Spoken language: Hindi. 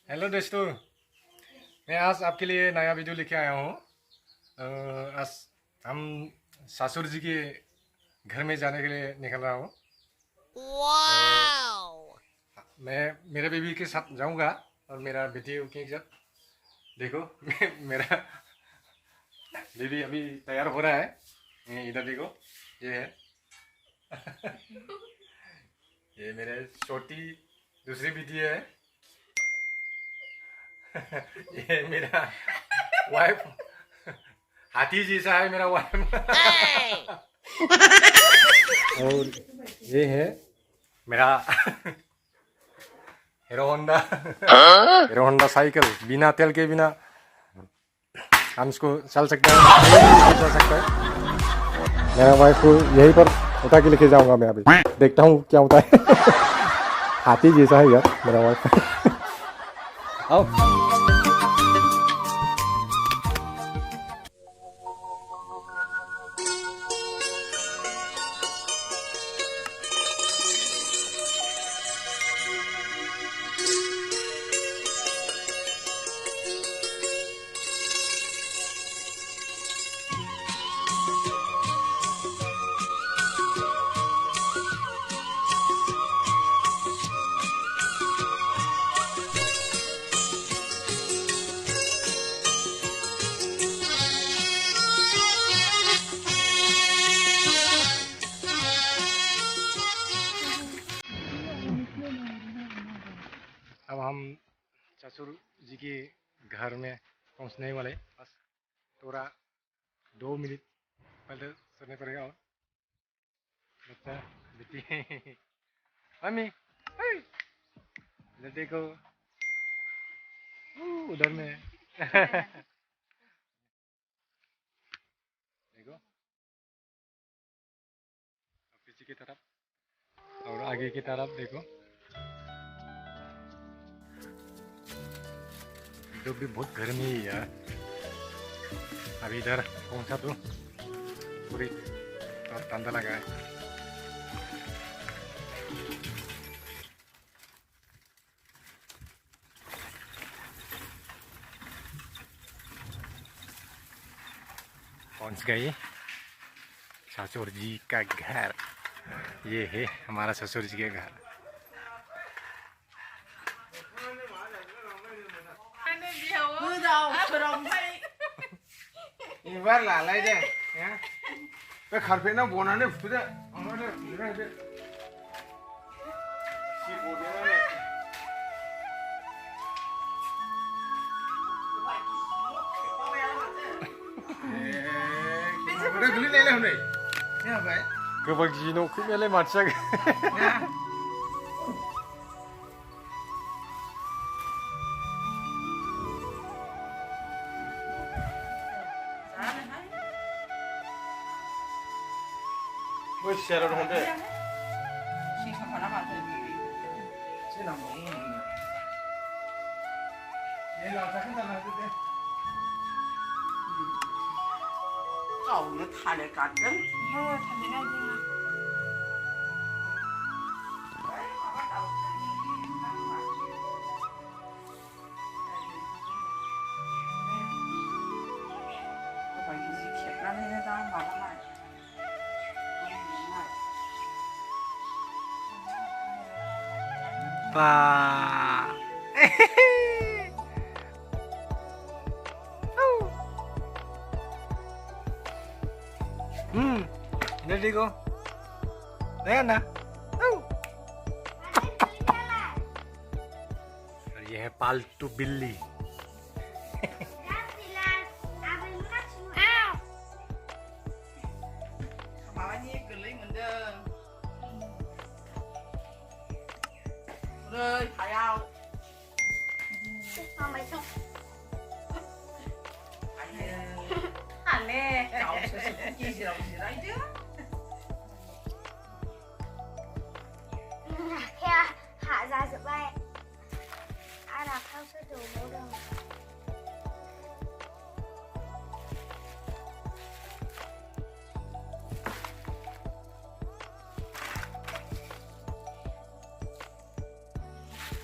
हेलो दोस्तों, मैं आज आपके लिए नया वीडियो लेके आया हूँ। आज हम ससुर जी के घर में जाने के लिए निकल रहा हूँ। वाओ! मैं मेरे बेबी के साथ जाऊँगा और मेरा बेटी के साथ। देखो मेरा बेबी अभी तैयार हो रहा है। ये इधर देखो, ये है ये मेरे छोटी दूसरी बेटी है। ये मेरा वाइफ, हाथी जैसा है मेरा वाइफ। और ये है मेरा हीरो होंडा साइकिल। बिना तेल के बिना हम इसको चल सकते हैं, चल सकता है। मेरा वाइफ को यहीं पर उठा के लेके जाऊंगा मैं। अभी देखता हूँ क्या होता है। हाथी जैसा है यार मेरा वाइफ। आओ। अब हम ससुर जी के घर में पहुंचने वाले, बस थोड़ा 2 मिनट पहले चलने पड़ेगा। और बच्चा बेटी मम्मी इधर देखो, उधर में देखो पीछे की तरफ और आगे की तरफ देखो। इधर भी बहुत गर्मी है यार। अभी इधर पहुंचा तो पूरी ठंडा लगा है। पहुंच गए ससुर जी का घर। ये है हमारा ससुर जी का घर। 이발 날라야 돼. 야. 왜 갈패나 원하네 부자. 어머나 이래 이래. 15년에. 그래 그리 내려 혼내. 야 봐. 그 버기노 크멜레 맞자. 야. 뭐 시작을 혼데. 시간 하나만 더. 지나 뭐. 얘 나한테 한잔 해도 돼. cậu thà để cắt đó thôi thà để ngay đi phải gì thiệt ra đây ra mà nó lại và इधर देखो, देखा ना। और ये है पालतू बिल्ली। Mamanya geling mendeng. Rồi, phải không? Mày không? Hẳn nè. Cậu sẽ chi gì đâu gì đấy chứ. Khe hạ ra giữa bay. Ai là theo sư tử mẫu đường.